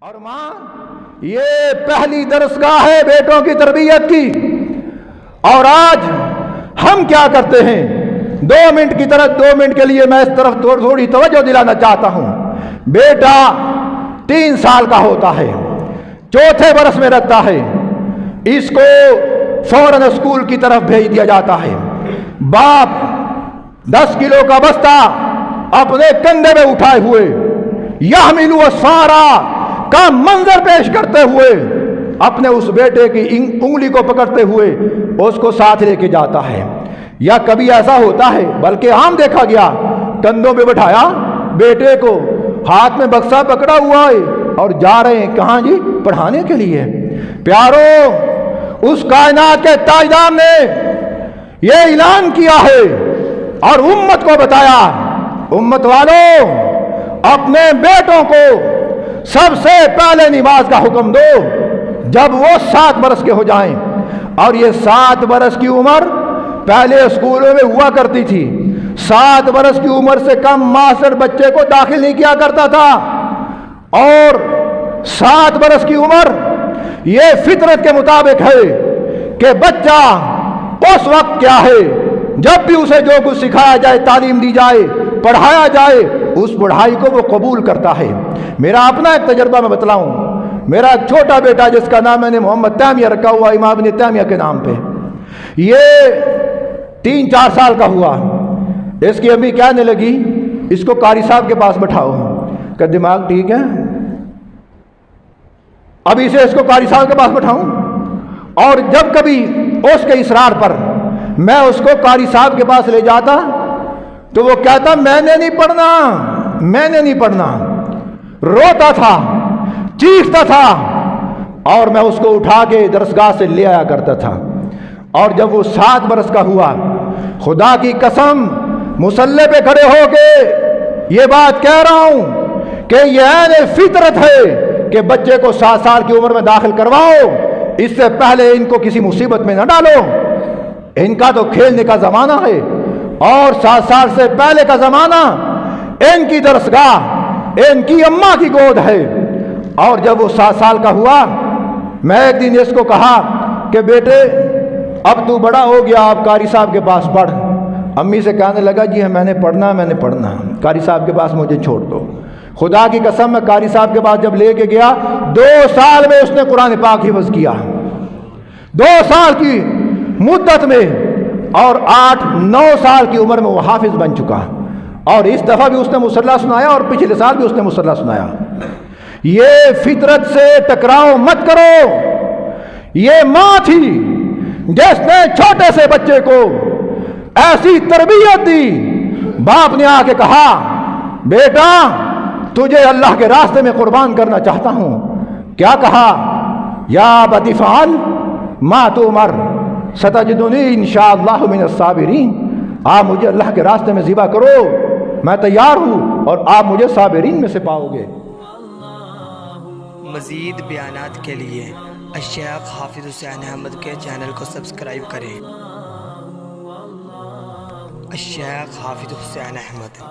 اور ماں یہ پہلی درسگاہ ہے بیٹوں کی تربیت کی. اور آج ہم کیا کرتے ہیں؟ 2 منٹ کے لیے میں اس طرف تھوڑی توجہ دلانا چاہتا ہوں. بیٹا 3 سال کا ہوتا ہے، 4تھے برس میں رہتا ہے، اس کو فوراً اسکول کی طرف بھیج دیا جاتا ہے. باپ 10 کلو کا بستہ اپنے کندھے میں اٹھائے ہوئے یحمل اسفارا کا منظر پیش کرتے ہوئے اپنے اس بیٹے کی انگلی کو پکڑتے ہوئے اس کو ساتھ لے کے جاتا ہے. یا کبھی ایسا ہوتا ہے، بلکہ عام دیکھا گیا، کندھوں پہ بٹھایا بیٹے کو، ہاتھ میں بکسا پکڑا ہوا ہے اور جا رہے ہیں کہاں جی؟ پڑھانے کے لیے. پیارو، اس کائنات کے تاجدار نے یہ اعلان کیا ہے اور امت کو بتایا، امت والوں اپنے بیٹوں کو سب سے پہلے نماز کا حکم دو جب وہ 7 برس کے ہو جائیں. اور یہ 7 برس کی عمر پہلے اسکولوں میں ہوا کرتی تھی. 7 برس کی عمر سے کم ماسٹر بچے کو داخل نہیں کیا کرتا تھا. اور 7 برس کی عمر یہ فطرت کے مطابق ہے کہ بچہ اس وقت کیا ہے، جب بھی اسے جو کچھ سکھایا جائے، تعلیم دی جائے، پڑھایا جائے، اس پڑھائی کو وہ قبول کرتا ہے. میرا اپنا ایک تجربہ میں بتلاؤں. میرا ایک چھوٹا بیٹا جس کا نام میں نے محمد تیمیہ رکھا ہوا، امام ابن تیمیہ کے نام پہ، یہ 3-4 سال کا ہوا. اس کی امی کہنے لگی اس کو قاری صاحب کے پاس بٹھاؤ. کہ دماغ ٹھیک ہے، ابھی سے اس کو قاری صاحب کے پاس بٹھاؤں؟ اور جب کبھی اس کے اصرار پر میں اس کو قاری صاحب کے پاس لے جاتا تو وہ کہتا میں نے نہیں پڑھنا، میں نے نہیں پڑھنا. روتا تھا، چیختا تھا، اور میں اس کو اٹھا کے درسگاہ سے لے آیا کرتا تھا. اور جب وہ 7 برس کا ہوا، خدا کی قسم مصلی پہ کھڑے ہو کے یہ بات کہہ رہا ہوں کہ یہ عین فطرت ہے کہ بچے کو 7 سال کی عمر میں داخل کرواؤ، اس سے پہلے ان کو کسی مصیبت میں نہ ڈالو. ان کا تو کھیلنے کا زمانہ ہے، اور 7 سال سے پہلے کا زمانہ ان کی درسگاہ، ان کی اماں کی گود ہے. اور جب وہ 7 سال کا ہوا، میں ایک دن اس کو کہا کہ بیٹے اب تو بڑا ہو گیا، آپ قاری صاحب کے پاس پڑھ. امی سے کہنے لگا جی میں نے پڑھنا، میں نے پڑھنا، قاری صاحب کے پاس مجھے چھوڑ دو. خدا کی قسم میں قاری صاحب کے پاس جب لے کے گیا، 2 سال میں اس نے قرآن پاک حفظ کیا، 2 سال کی مدت میں، اور 8-9 سال کی عمر میں وہ حافظ بن چکا. اور اس دفعہ بھی اس نے مصلی سنایا، اور پچھلے سال بھی اس نے مصلی سنایا. یہ فطرت سے ٹکراؤ مت کرو. یہ ماں تھی جس نے چھوٹے سے بچے کو ایسی تربیت دی. باپ نے آ کے کہا بیٹا تجھے اللہ کے راستے میں قربان کرنا چاہتا ہوں. کیا کہا؟ یا ابت افعل ما تؤمر ستجدنی انشاءاللہ من الصابرین. آپ مجھے اللہ کے راستے میں ذبح کرو، میں تیار ہوں، اور آپ مجھے صابرین میں سے پاؤ گے. مزید بیانات کے لیے الشیخ حافظ حسین احمد کے چینل کو سبسکرائب کریں. الشیخ حافظ حسین احمد.